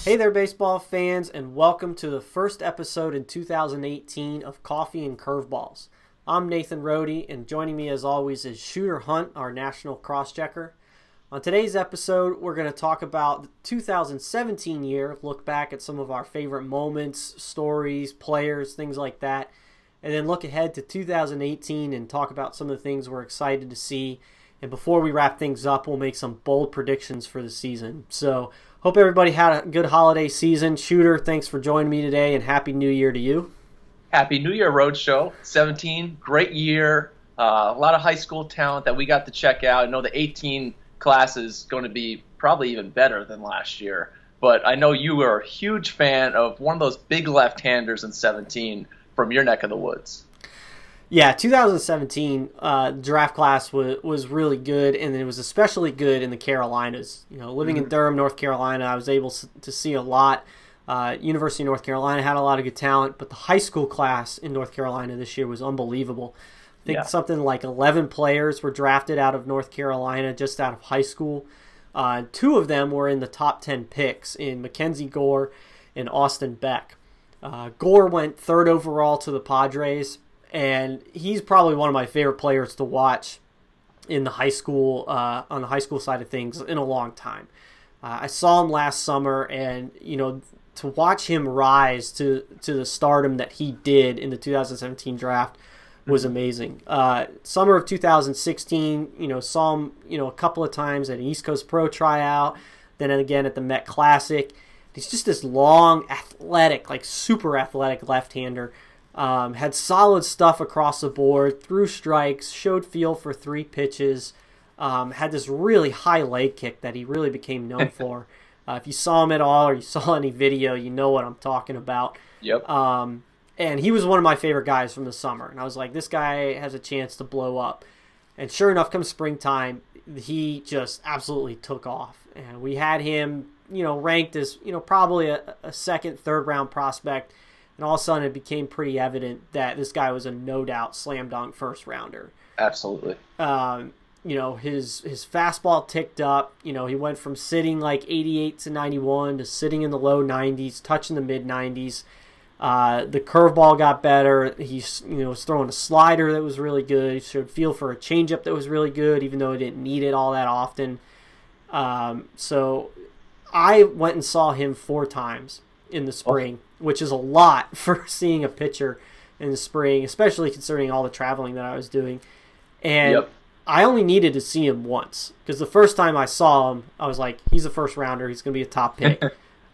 Hey there, baseball fans, and welcome to the first episode in 2018 of Coffee and Curveballs. I'm Nathan Rohde, and joining me as always is Shooter Hunt, our national cross-checker. On today's episode, we're going to talk about the 2017 year, look back at some of our favorite moments, stories, players, things like that, and then look ahead to 2018 and talk about some of the things we're excited to see. And before we wrap things up, we'll make some bold predictions for the season. So, hope everybody had a good holiday season. Shooter, thanks for joining me today, and Happy New Year to you. Happy New Year, Roadshow. 17, great year. A lot of high school talent that we got to check out. I know the 18 class is going to be probably even better than last year. But I know you were a huge fan of one of those big left-handers in 17 from your neck of the woods. Yeah, 2017 draft class was really good, and it was especially good in the Carolinas. You know, living in Durham, North Carolina, I was able to see a lot. University of North Carolina had a lot of good talent, but the high school class in North Carolina this year was unbelievable. I think something like 11 players were drafted out of North Carolina just out of high school. Two of them were in the top 10 picks in McKenzie Gore and Austin Beck. Gore went third overall to the Padres, and he's probably one of my favorite players to watch in the high school, on the high school side of things in a long time. I saw him last summer, and to watch him rise to the stardom that he did in the 2017 draft was amazing. Summer of 2016, saw him, a couple of times at an East Coast Pro tryout, then again at the Met Classic. He's just this long, athletic, like super athletic left-hander. Had solid stuff across the board, threw strikes, showed feel for three pitches, had this really high leg kick that he really became known for. If you saw him at all or you saw any video, you know what I'm talking about. Yep. And he was one of my favorite guys from the summer. And I was like, this guy has a chance to blow up. And sure enough, come springtime, he just absolutely took off. And we had him, ranked as, probably a second, third round prospect. And all of a sudden, it became pretty evident that this guy was a no-doubt slam-dunk first-rounder. Absolutely. His fastball ticked up. He went from sitting like 88 to 91 to sitting in the low 90s, touching the mid-90s. The curveball got better. He was throwing a slider that was really good. He showed feel for a changeup that was really good, even though he didn't need it all that often. So I went and saw him 4 times in the spring, which is a lot for seeing a pitcher in the spring, especially considering all the traveling that I was doing. And I only needed to see him once, because the first time I saw him, I was like, he's a first rounder. He's going to be a top pick.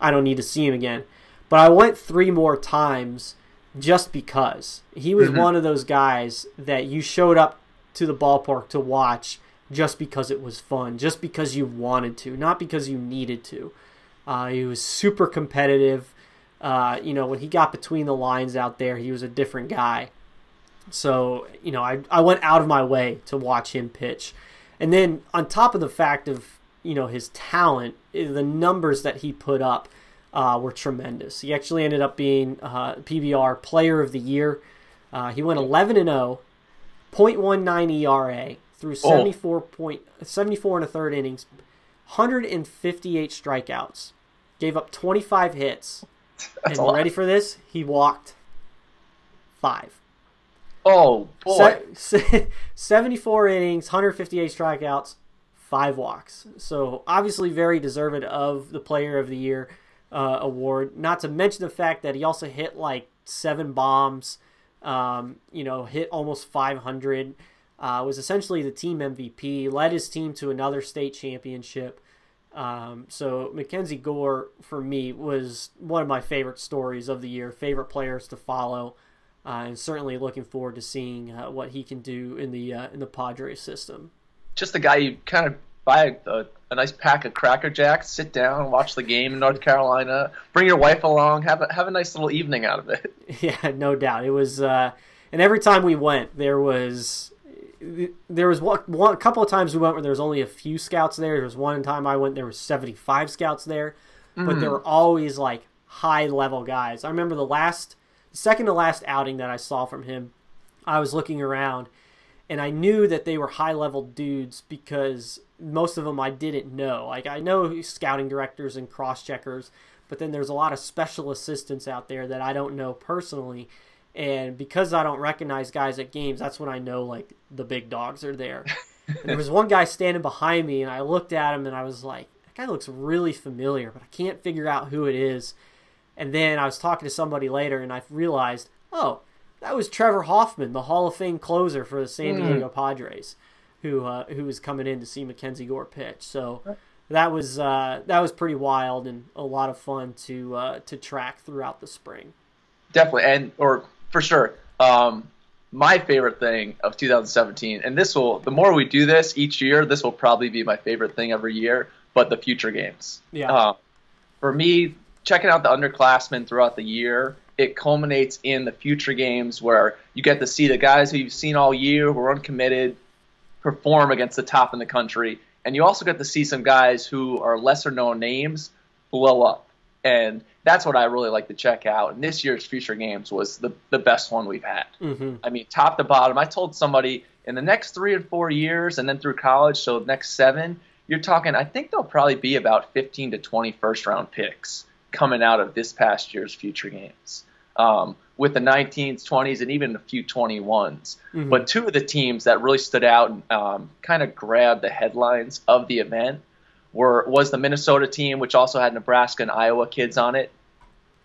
I don't need to see him again. But I went 3 more times just because. He was one of those guys that you showed up to the ballpark to watch just because it was fun, just because you wanted to, not because you needed to. He was super competitive. When he got between the lines out there, he was a different guy. So, I went out of my way to watch him pitch. And then on top of the fact of, his talent, the numbers that he put up were tremendous. He actually ended up being PPR Player of the Year. He went 11-0, .19 ERA through 74 and a third innings, 158 strikeouts, gave up 25 hits. That's and ready for this? He walked 5. Oh, boy. 74 innings, 158 strikeouts, 5 walks. So obviously very deserved of the Player of the Year award. Not to mention the fact that he also hit like 7 bombs, hit almost 500, was essentially the team MVP, led his team to another state championship. So McKenzie Gore, for me, was one of my favorite stories of the year, favorite players to follow, and certainly looking forward to seeing what he can do in the Padres system. Just a guy you kind of buy a nice pack of Cracker Jacks, sit down, watch the game in North Carolina, bring your wife along, have a nice little evening out of it. Yeah, no doubt. It was, and every time we went, there was a couple of times we went where there was only a few scouts there. There was one time I went, there was 75 scouts there, but there were always like high level guys. I remember the second to last outing that I saw from him, I was looking around and I knew that they were high level dudes because most of them I didn't know. Like, I know scouting directors and cross checkers, but then there's a lot of special assistants out there that I don't know personally. And because I don't recognize guys at games, that's when I know, like, the big dogs are there. And there was one guy standing behind me, and I looked at him, and I was like, that guy looks really familiar, but I can't figure out who it is. And then I was talking to somebody later, and I realized, oh, that was Trevor Hoffman, the Hall of Fame closer for the San Diego Padres, who was coming in to see McKenzie Gore pitch. So that was pretty wild and a lot of fun to track throughout the spring. Definitely, for sure. My favorite thing of 2017, and the more we do this each year, this will probably be my favorite thing every year, but the future games. Yeah. For me, checking out the underclassmen throughout the year, it culminates in the future games where you get to see the guys who you've seen all year who are uncommitted perform against the top in the country, and you also get to see some guys who are lesser known names blow up. And that's what I really like to check out. And this year's future games was the best one we've had. Mm-hmm. I mean, top to bottom. I told somebody in the next 3 and 4 years, and then through college, so the next 7, you're talking, I think there'll probably be about 15 to 20 first-round picks coming out of this past year's future games, with the 19s, 20s, and even a few 21s. Mm-hmm. But 2 of the teams that really stood out and kind of grabbed the headlines of the event was the Minnesota team, which also had Nebraska and Iowa kids on it.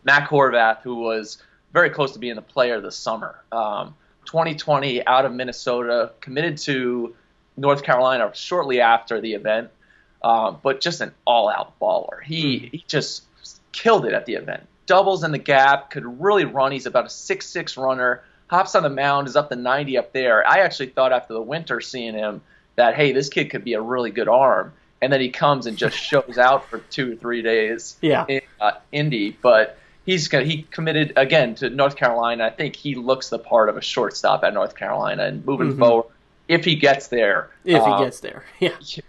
Matt Horvath, who was very close to being the player of the summer. 2020 out of Minnesota, committed to North Carolina shortly after the event, but just an all-out baller. He just killed it at the event. Doubles in the gap, could really run. He's about a 6'6" runner, hops on the mound, is up to 90 up there. I actually thought after the winter seeing him that, hey, this kid could be a really good arm. And then he comes and just shows out for 2 or 3 days in Indy. But he committed, again, to North Carolina. I think he looks the part of a shortstop at North Carolina. And moving forward, if he gets there. Yeah.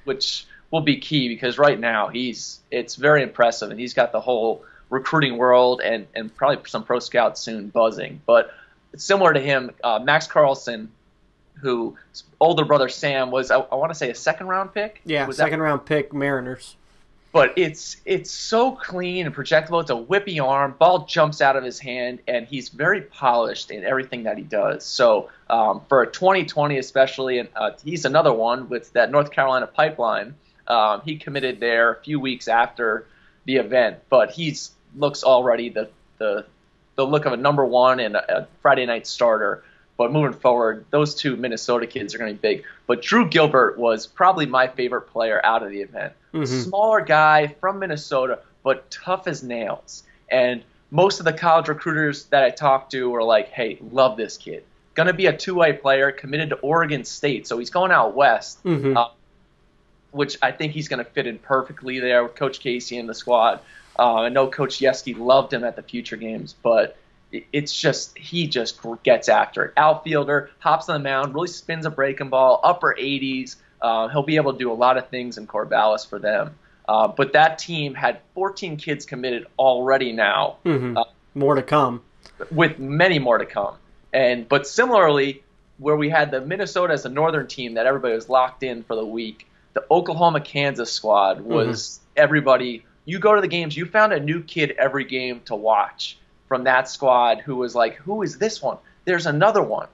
Which will be key because right now it's very impressive. And he's got the whole recruiting world and probably some pro scouts soon buzzing. But similar to him, Max Carlson, whose older brother Sam was, I want to say, a second-round pick? Yeah, second-round pick, Mariners. But it's so clean and projectable. It's a whippy arm. Ball jumps out of his hand, and he's very polished in everything that he does. So for 2020 especially, and he's another one with that North Carolina pipeline. He committed there a few weeks after the event, but looks already the look of a number 1 and a Friday night starter. But moving forward, those 2 Minnesota kids are going to be big. But Drew Gilbert was probably my favorite player out of the event. Mm-hmm. Smaller guy from Minnesota, but tough as nails. And most of the college recruiters that I talked to were like, hey, love this kid. Going to be a two-way player, committed to Oregon State. So he's going out west, which I think he's going to fit in perfectly there with Coach Casey and the squad. I know Coach Yeski loved him at the future games, but he just gets after it. Outfielder, hops on the mound, really spins a breaking ball, upper 80s. He'll be able to do a lot of things in Corvallis for them. But that team had 14 kids committed already now. More to come. With many more to come. But similarly, where we had the Minnesota as a northern team that everybody was locked in for the week, the Oklahoma-Kansas squad was everybody. You go to the games, you found a new kid every game to watch from that squad who was like, who is this one? There's another one.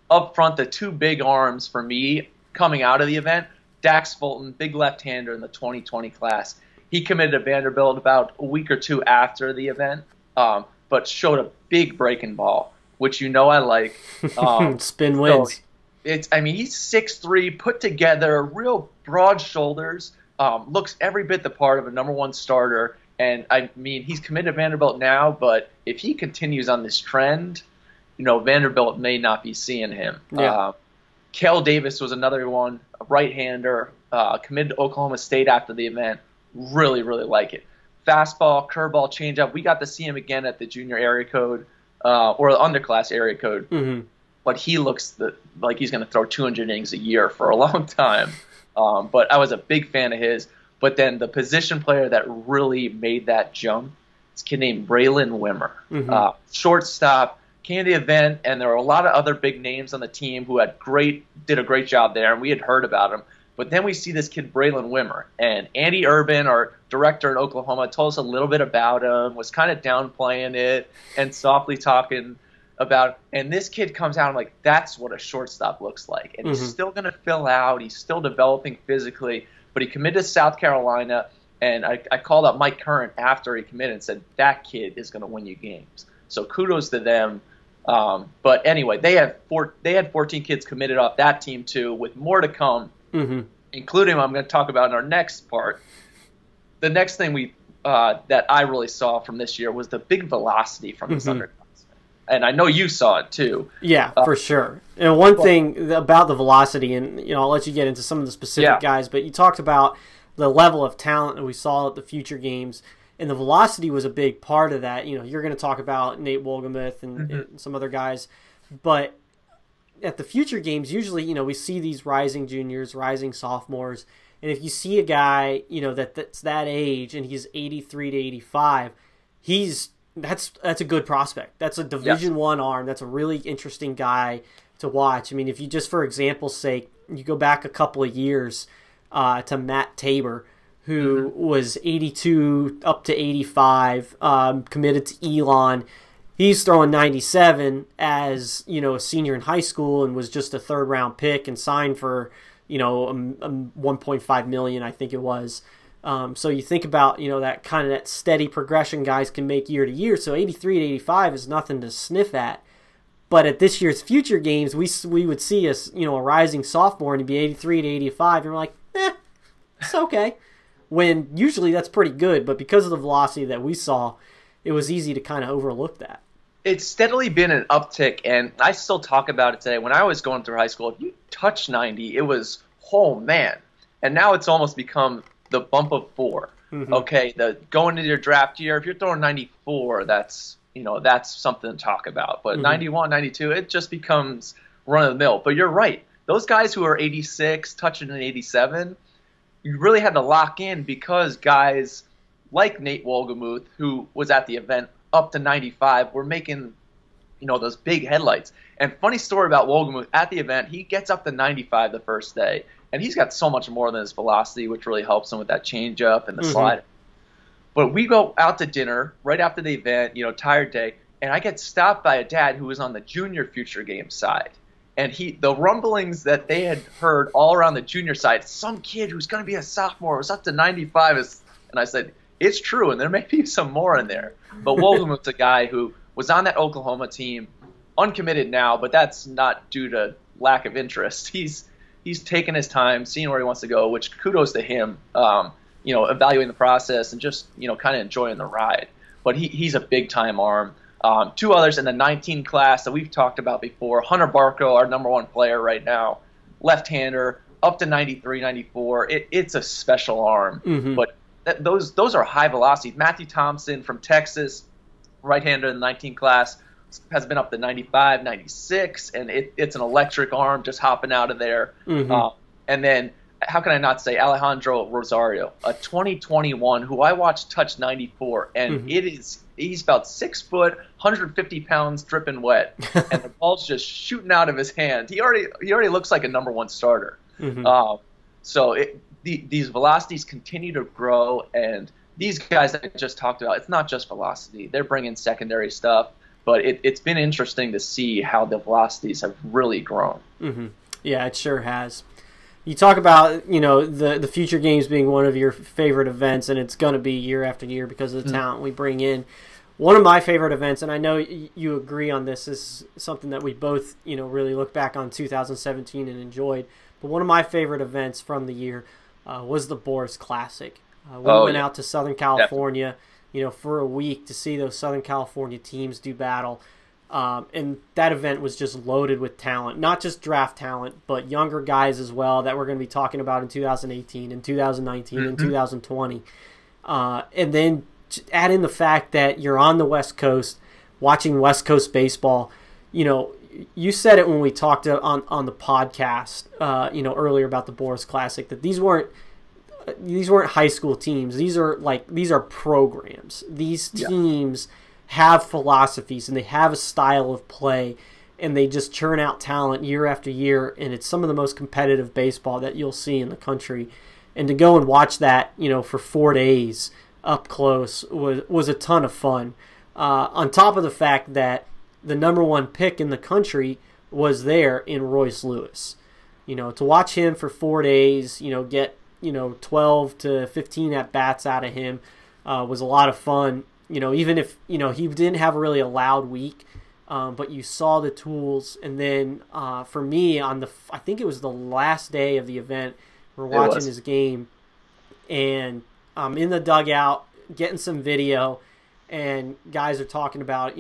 Up front, the 2 big arms for me coming out of the event, Dax Fulton, big left-hander in the 2020 class. He committed to Vanderbilt about a week or 2 after the event, but showed a big breaking ball, which I like. Spin wins. So he's 6'3", put together, real broad shoulders, looks every bit the part of a number 1 starter. And, he's committed to Vanderbilt now, but if he continues on this trend, Vanderbilt may not be seeing him. Yeah. Cale Davis was another one, a right-hander, committed to Oklahoma State after the event. Really, really like it. Fastball, curveball, changeup. We got to see him again at the junior area code or the underclass area code. But he looks like he's going to throw 200 innings a year for a long time. But I was a big fan of his. But then the position player that really made that jump is a kid named Braylon Wimmer. Shortstop, came to the event, and there were a lot of other big names on the team who did a great job there, and we had heard about him. But then we see this kid, Braylon Wimmer, and Andy Urban, our director in Oklahoma, told us a little bit about him, was kind of downplaying it and softly talking about, and this kid comes out, I'm like, that's what a shortstop looks like. And he's still going to fill out. He's still developing physically, but he committed to South Carolina, and I called up Mike Curran after he committed and said, that kid is going to win you games. So kudos to them. But anyway, they had 14 kids committed off that team too, with more to come, including I'm going to talk about in our next part. The next thing that I really saw from this year was the big velocity from this underclassmen. And I know you saw it too. Yeah, for sure. And one thing about the velocity, and I'll let you get into some of the specific guys, but you talked about the level of talent that we saw at the future games. And the velocity was a big part of that. You're going to talk about Nate Wolgemuth and some other guys. But at the future games, usually, we see these rising juniors, rising sophomores. And if you see a guy, that's that age and he's 83 to 85, that's a good prospect. That's a Division I arm. That's a really interesting guy to watch. I mean, if you just, for example's sake, you go back a couple of years to Matt Tabor, who was 82 up to 85, committed to Elon. He's throwing 97 as, a senior in high school and was just a third-round pick and signed for, $1.5 million, I think it was. So you think about, that steady progression guys can make year to year. So 83 to 85 is nothing to sniff at. But at this year's future games, we would see a rising sophomore and he'd be 83 to 85. And we're like, it's okay. When usually that's pretty good, but because of the velocity that we saw, it was easy to kind of overlook that. It's steadily been an uptick, and I still talk about it today. When I was going through high school, if you touch 90, it was, oh man. And now it's almost become the bump of 4. Okay, going into your draft year, if you're throwing 94, that's something to talk about. But 91, 92, it just becomes run of the mill. But you're right. Those guys who are 86, touching an 87, you really had to lock in because guys like Nate Wolgemuth, who was at the event up to 95, were making, those big headlights. And funny story about Wolgemuth at the event, he gets up to 95 the first day, and he's got so much more than his velocity, which really helps him with that changeup and the slide. But we go out to dinner right after the event, tired day, and I get stopped by a dad who was on the junior future game side. And the rumblings that they had heard all around the junior side, some kid who's going to be a sophomore was up to 95. And I said, it's true, and there may be some more in there. But Wolgemuth's a guy who was on that Oklahoma team, uncommitted now, but that's not due to lack of interest. He's taken his time, seeing where he wants to go, which kudos to him, evaluating the process and just, kind of enjoying the ride. But he's a big-time arm. Two others in the 19 class that we've talked about before. Hunter Barco, our number 1 player right now, left-hander, up to 93, 94. It's a special arm. But those are high velocity. Matthew Thompson from Texas, right-hander in the 19 class, has been up to 95, 96, and it's an electric arm just hopping out of there. And then, how can I not say Alejandro Rosario, a 2021 who I watched touch 94, and he's about 6 foot, 150 pounds, dripping wet, and the ball's just shooting out of his hand. He already looks like a number 1 starter. So these velocities continue to grow, and these guys that I just talked about, it's not just velocity. They're bringing secondary stuff, but it's been interesting to see how the velocities have really grown. Yeah, it sure has. You talk about, the future games being one of your favorite events, and it's going to be year after year because of the talent we bring in. One of my favorite events, and I know you agree on this, is something that we both, really look back on 2017 and enjoyed. But one of my favorite events from the year was the Boris Classic. We went out to Southern California, for a week to see those Southern California teams do battle. And that event was just loaded with talent, not just draft talent, but younger guys as well that we're going to be talking about in 2018 and 2019 and 2020. And then add in the fact that you're on the West Coast watching West Coast baseball. You said it when we talked on the podcast, earlier about the Boris Classic, that these weren't high school teams. These are programs. These teams have philosophies and they have a style of play, and they just churn out talent year after year, and it's some of the most competitive baseball that you'll see in the country. And to go and watch that, for 4 days up close was a ton of fun. On top of the fact that the number one pick in the country was there in Royce Lewis. To watch him for 4 days, get 12 to 15 at bats out of him was a lot of fun. Even if he didn't have really a loud week. But you saw the tools, and then for me, I think it was the last day of the event, we're watching his game, and I'm in the dugout getting some video, and guys are talking about,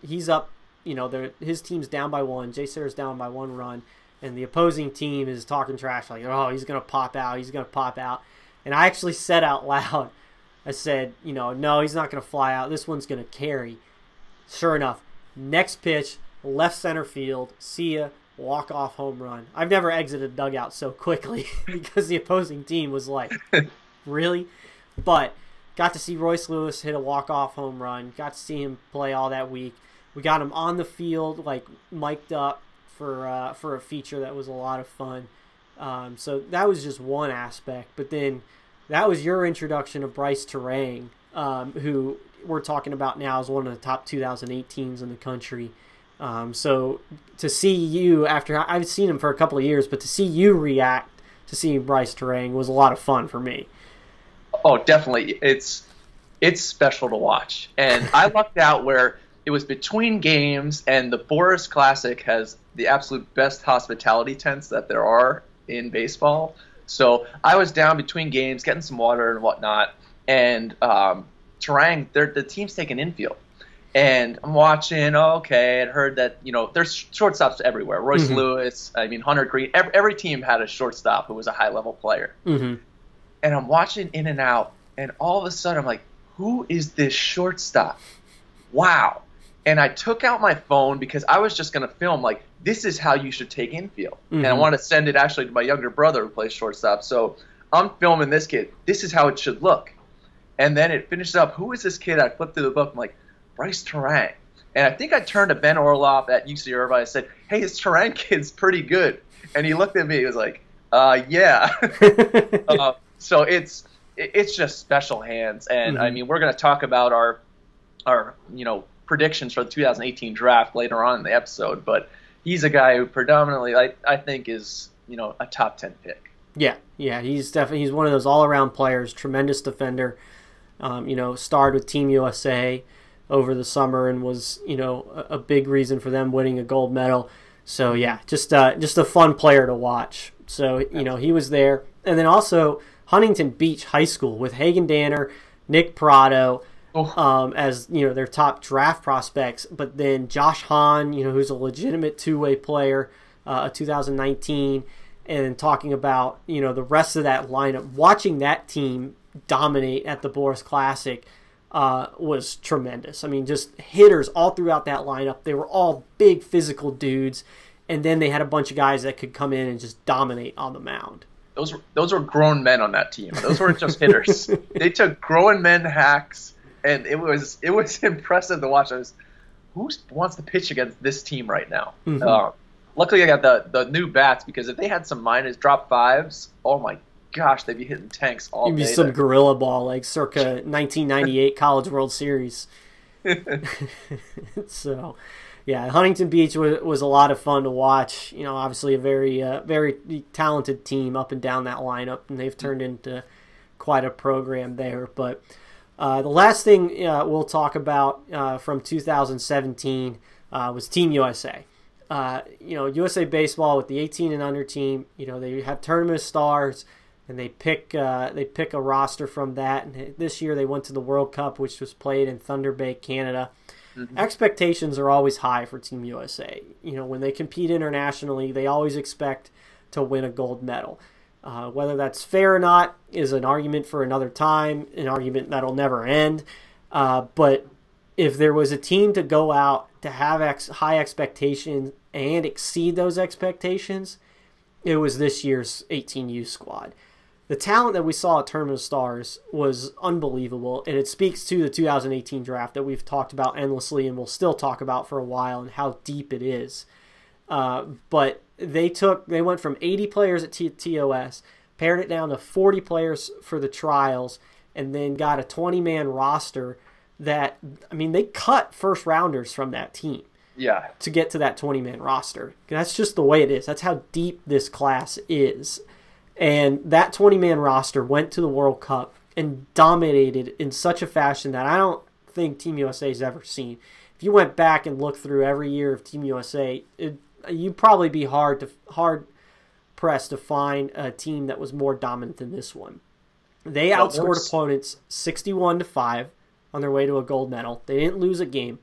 he's up, his team's down by 1, Jay Serra's down by 1 run, and the opposing team is talking trash, like, oh, he's going to pop out, and I actually said out loud, I said, no, he's not going to fly out, this one's going to carry. Sure enough, next pitch, left center field, see ya, walk-off home run. I've never exited a dugout so quickly because the opposing team was like, really? But got to see Royce Lewis hit a walk-off home run, got to see him play all that week. We got him on the field, like mic'd up for a feature that was a lot of fun. So that was just one aspect. But then that was your introduction of Bryce Terang, who we're talking about now as one of the top 2018s in the country. So to see you, after I've seen him for a couple of years, but to see you react to seeing Bryce Terang was a lot of fun for me. Oh, definitely. It's special to watch. And I lucked out where it was between games, and the Boris Classic has the absolute best hospitality tents that there are in baseball. So I was down between games getting some water and whatnot, and Terang, the team's taking infield. And I'm watching, okay, I'd heard that, there's shortstops everywhere. Royce Lewis, Hunter Green, every team had a shortstop who was a high-level player. And I'm watching in and out, and all of a sudden I'm like, who is this shortstop? Wow. And I took out my phone because I was just going to film, like, this is how you should take infield. And I want to send it actually to my younger brother who plays shortstop. So I'm filming this kid. This is how it should look. And then it finishes up, who is this kid? I flipped through the book. I'm like, Bryce Terang. And I think I turned to Ben Orloff at UC Irvine and said, hey, this Terang kid's pretty good. And he looked at me. He was like, yeah. So it's just special hands. And, we're going to talk about our predictions for the 2018 draft later on in the episode. But he's a guy who predominantly, I think, is, a top 10 pick. Yeah, he's one of those all-around players, tremendous defender. Starred with Team USA over the summer and was, a big reason for them winning a gold medal. So yeah, just a fun player to watch. So, he was there. And then also Huntington Beach High School with Hagen Danner, Nick Prado, as, their top draft prospects. But then Josh Hahn, who's a legitimate two-way player, 2019, and talking about, the rest of that lineup. Watching that team dominate at the Boris Classic was tremendous. Just hitters all throughout that lineup. They were all big physical dudes, and then they had a bunch of guys that could come in and just dominate on the mound. Those were grown men on that team. Those weren't just hitters. They took grown men hacks, and it was impressive to watch. Who wants to pitch against this team right now? Luckily, I got the new bats, because if they had some drop fives, oh my gosh, they'd be hitting tanks all day. It'd be some gorilla ball, like circa 1998 College World Series. So, yeah, Huntington Beach was a lot of fun to watch. Obviously a very talented team up and down that lineup, and they've turned into quite a program there. But the last thing we'll talk about from 2017 was Team USA. USA Baseball with the 18 and under team, they have tournament stars, and they pick a roster from that. And this year they went to the World Cup, which was played in Thunder Bay, Canada. Expectations are always high for Team USA. When they compete internationally, they always expect to win a gold medal. Whether that's fair or not is an argument for another time, an argument that'll never end. But if there was a team to go out to have high expectations and exceed those expectations, it was this year's 18U squad. The talent that we saw at Tournament of Stars was unbelievable, and it speaks to the 2018 draft that we've talked about endlessly and will still talk about for a while, and how deep it is. But they went from 80 players at TOS, pared it down to 40 players for the trials, and then got a 20-man roster that, I mean, they cut first rounders from that team. Yeah. To get to that 20-man roster. That's just the way it is. That's how deep this class is. And that 20-man roster went to the World Cup and dominated in such a fashion that I don't think Team USA's ever seen. If you went back and looked through every year of Team USA, you'd probably be hard pressed to find a team that was more dominant than this one. They outscored opponents 61-5 on their way to a gold medal. They didn't lose a game.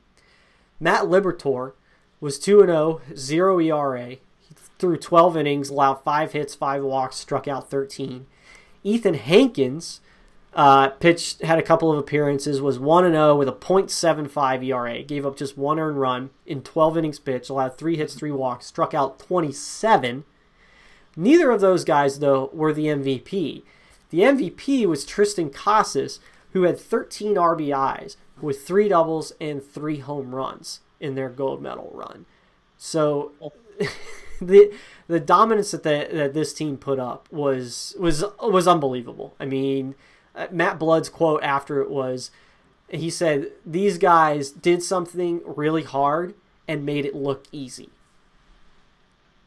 Matt Liberatore was 2-0, 0 ERA. He threw 12 innings, allowed 5 hits, 5 walks, struck out 13. Ethan Hankins pitched, had a couple of appearances, was 1-0 with a .75 ERA. Gave up just 1 earned run in 12 innings pitched, allowed 3 hits, 3 walks, struck out 27. Neither of those guys, though, were the MVP. The MVP was Tristan Casas, who had 13 RBIs with 3 doubles and 3 home runs in their gold medal run. So the dominance that this team put up was unbelievable. I mean, Matt Blood's quote after it was, he said, "These guys did something really hard and made it look easy."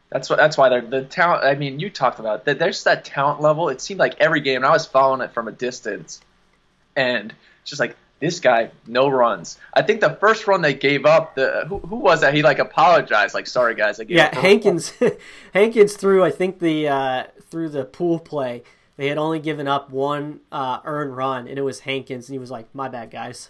That's why they're the talent. I mean, you talked about that. There's that talent level. It seemed like every game, and I was following it from a distance, and it's just like, this guy, no runs. I think the first run they gave up, who was that? He apologized, sorry guys, I gave up. Hankins Hankins threw, I think through the pool play, they had only given up 1 earned run, and it was Hankins, and he was like, "My bad, guys."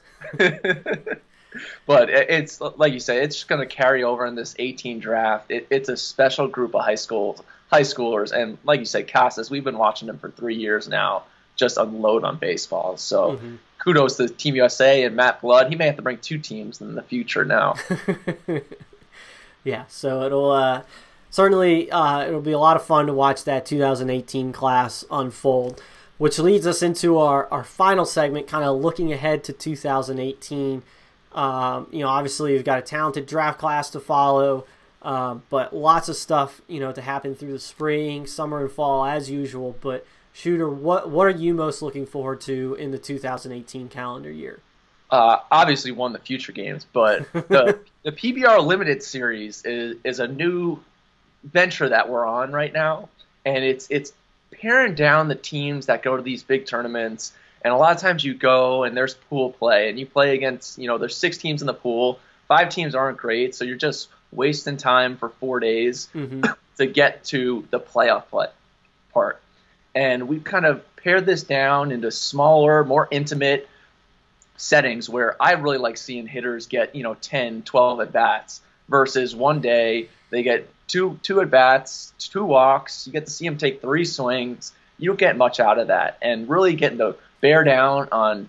But it's like you say, it's just going to carry over in this 18 draft. It's a special group of high schoolers, and like you say, Casas, we've been watching him for 3 years now, just unload on baseball. So kudos to Team USA and Matt Blood. He may have to bring 2 teams in the future now. Yeah, so it'll certainly it'll be a lot of fun to watch that 2018 class unfold, which leads us into our final segment, kind of looking ahead to 2018. Obviously we've got a talented draft class to follow, but lots of stuff, to happen through the spring, summer, and fall as usual. But Shooter, what are you most looking forward to in the 2018 calendar year? Obviously won the future games, but the PPR Limited Series is a new venture that we're on right now, and it's paring down the teams that go to these big tournaments. And a lot of times you go and there's pool play, and you play against, there's 6 teams in the pool. 5 teams aren't great, so you're just wasting time for 4 days to get to the playoff part. And we've kind of pared this down into smaller, more intimate settings where I really like seeing hitters get, 10, 12 at-bats versus one day they get two at-bats, 2 walks. You get to see them take 3 swings. You don't get much out of that. And really getting to bear down on,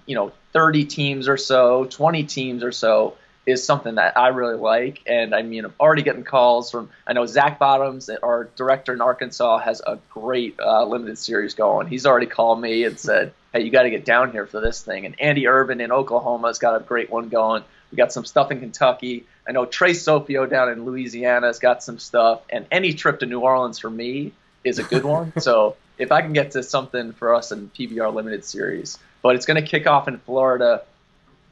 30 teams or so, 20 teams or so is something that I really like. And I mean, I'm already getting calls from, I know Zach Bottoms, our director in Arkansas, has a great limited series going. He's already called me and said, "Hey, you got to get down here for this thing." And Andy Urban in Oklahoma has got a great one going. We got some stuff in Kentucky. I know Trey Sopio down in Louisiana has got some stuff. And any trip to New Orleans for me is a good one. So if I can get to something for us in PBR Limited Series. But it's going to kick off in Florida,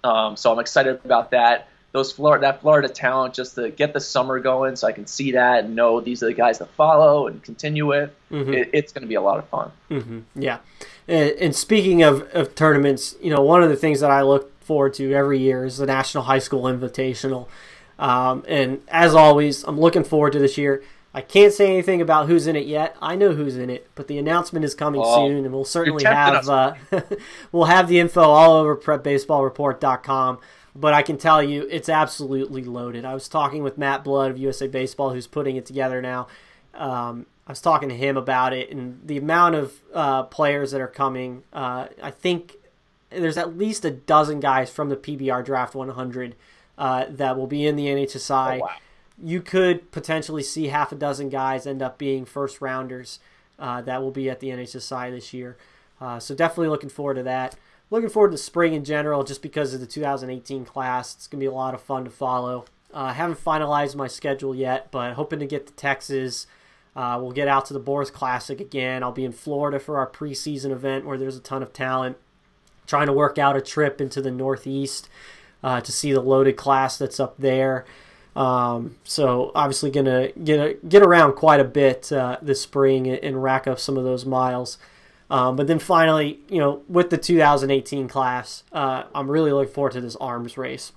so I'm excited about that. That Florida talent, just to get the summer going so I can see that and know these are the guys to follow and continue with. It's going to be a lot of fun. Yeah. And speaking of tournaments, one of the things that I look forward to every year is the National High School Invitational. And as always, I'm looking forward to this year. I can't say anything about who's in it yet. I know who's in it, but the announcement is coming soon, and we'll certainly have we'll have the info all over PrepBaseballReport.com. But I can tell you, it's absolutely loaded. I was talking with Matt Blood of USA Baseball, who's putting it together now. I was talking to him about it, and the amount of players that are coming. I think there's at least a dozen guys from the PBR Draft 100 that will be in the NHSI. Oh, wow. You could potentially see half a dozen guys end up being first rounders that will be at the NHSI this year. So definitely looking forward to that. Looking forward to spring in general just because of the 2018 class. It's going to be a lot of fun to follow. Haven't finalized my schedule yet, but hoping to get to Texas. We'll get out to the Boris Classic again. I'll be in Florida for our preseason event where there's a ton of talent. Trying to work out a trip into the Northeast to see the loaded class that's up there. So obviously gonna get around quite a bit this spring and rack up some of those miles. But then finally, with the 2018 class, I'm really looking forward to this arms race.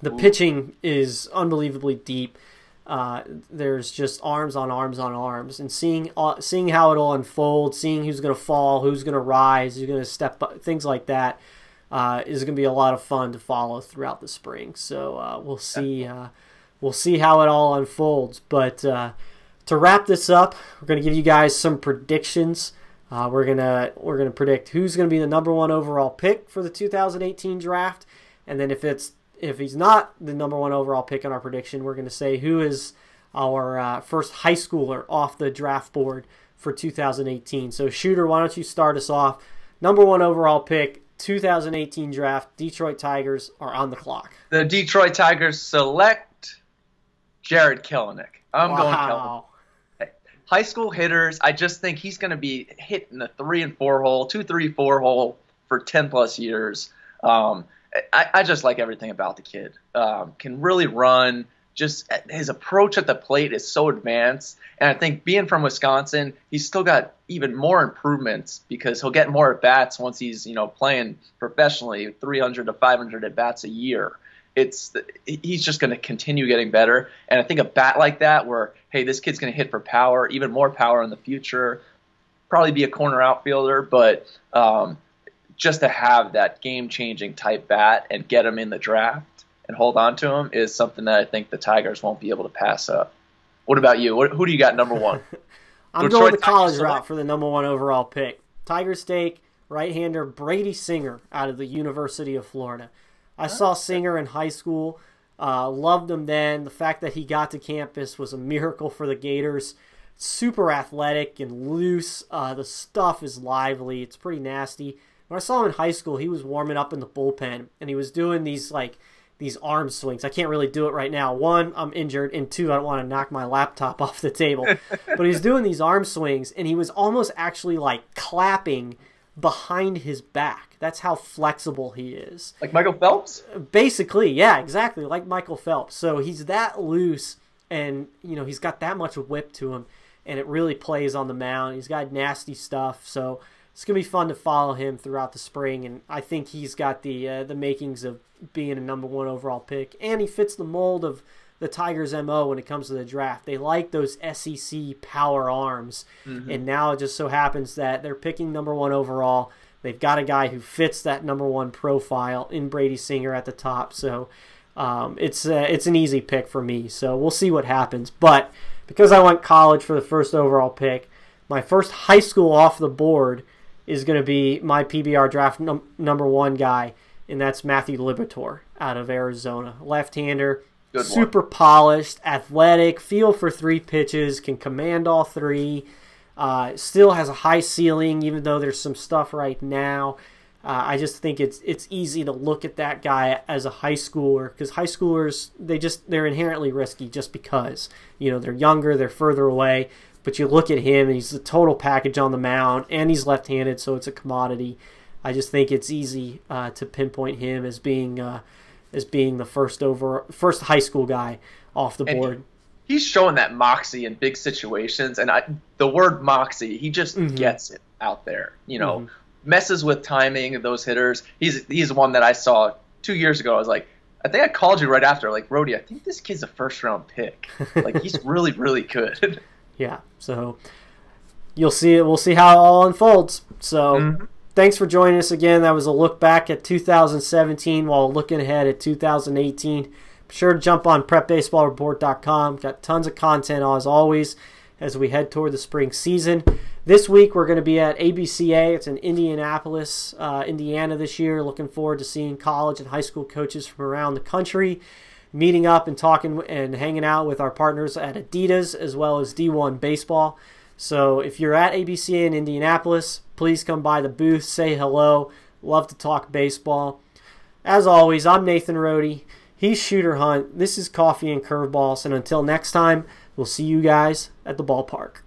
The pitching is unbelievably deep. There's just arms on arms on arms, and seeing how it all unfolds, seeing who's going to fall, who's going to rise, who's going to step up, things like that is going to be a lot of fun to follow throughout the spring. So we'll see how it all unfolds. But to wrap this up, we're going to give you guys some predictions. We're gonna predict who's going to be the number 1 overall pick for the 2018 draft, and then if he's not the number 1 overall pick in our prediction, we're going to say who is our first high schooler off the draft board for 2018. So, Shooter, why don't you start us off? Number 1 overall pick, 2018 draft, Detroit Tigers are on the clock. The Detroit Tigers select Jared Kelenic. I'm going Kelenic. High school hitters, I just think he's going to be hitting the 3 and 4 hole, 2, 3, 4 hole for 10+ years. I just like everything about the kid. Can really run. Just his approach at the plate is so advanced. And I think being from Wisconsin, he's still got even more improvements because he'll get more at-bats once he's playing professionally, 300 to 500 at-bats a year. He's just going to continue getting better. And I think a bat like that where, hey, this kid's going to hit for power, even more power in the future, probably be a corner outfielder, but just to have that game-changing type bat and get him in the draft and hold on to him is something that I think the Tigers won't be able to pass up. What about you? Who do you got number 1? I'm going the college route for the number 1 overall pick. Tigers take right-hander Brady Singer out of the University of Florida. I saw Singer in high school, loved him then. The fact that he got to campus was a miracle for the Gators. Super athletic and loose. The stuff is lively. It's pretty nasty. When I saw him in high school, he was warming up in the bullpen, and he was doing these arm swings. I can't really do it right now. 1, I'm injured, and 2, I don't want to knock my laptop off the table. But he was doing these arm swings, and he was almost actually clapping behind his back. That's how flexible he is. Like Michael Phelps? Basically, yeah, exactly, like Michael Phelps. So he's that loose, and he's got that much whip to him, and it really plays on the mound. He's got nasty stuff, so it's going to be fun to follow him throughout the spring, and I think he's got the makings of being a number 1 overall pick, and he fits the mold of the Tigers' MO when it comes to the draft. They like those SEC power arms, and now it just so happens that they're picking number 1 overall. They've got a guy who fits that number 1 profile in Brady Singer at the top, so it's an easy pick for me. So we'll see what happens. But because I went college for the first overall pick, my first high school off the board is going to be my PBR draft number 1 guy, and that's Matthew Liberatore out of Arizona. Left-hander, super polished, athletic, feel for 3 pitches, can command all 3. Still has a high ceiling, even though there's some stuff right now. I just think it's easy to look at that guy as a high schooler, because high schoolers, they're inherently risky just because they're younger, they're further away. But you look at him, and he's the total package on the mound, and he's left-handed, so it's a commodity. I just think it's easy to pinpoint him as being the first high school guy off the board. He's showing that moxie in big situations, and the word moxie, he just gets it out there. Messes with timing of those hitters. He's one that I saw 2 years ago. I was like, I think I called you right after, like, Rody, I think this kid's a first-round pick. Like, he's really, really good. Yeah, so you'll see it. We'll see how it all unfolds. So thanks for joining us again. That was a look back at 2017 while looking ahead at 2018. Be sure to jump on prepbaseballreport.com. Got tons of content as always as we head toward the spring season. This week we're going to be at ABCA. It's in Indianapolis, Indiana this year. Looking forward to seeing college and high school coaches from around the country, meeting up and talking and hanging out with our partners at Adidas as well as D1 Baseball. So if you're at ABCA in Indianapolis, please come by the booth, say hello. Love to talk baseball. As always, I'm Nathan Rohde, He's Shooter Hunt. This is Coffee and Curveballs. And until next time, we'll see you guys at the ballpark.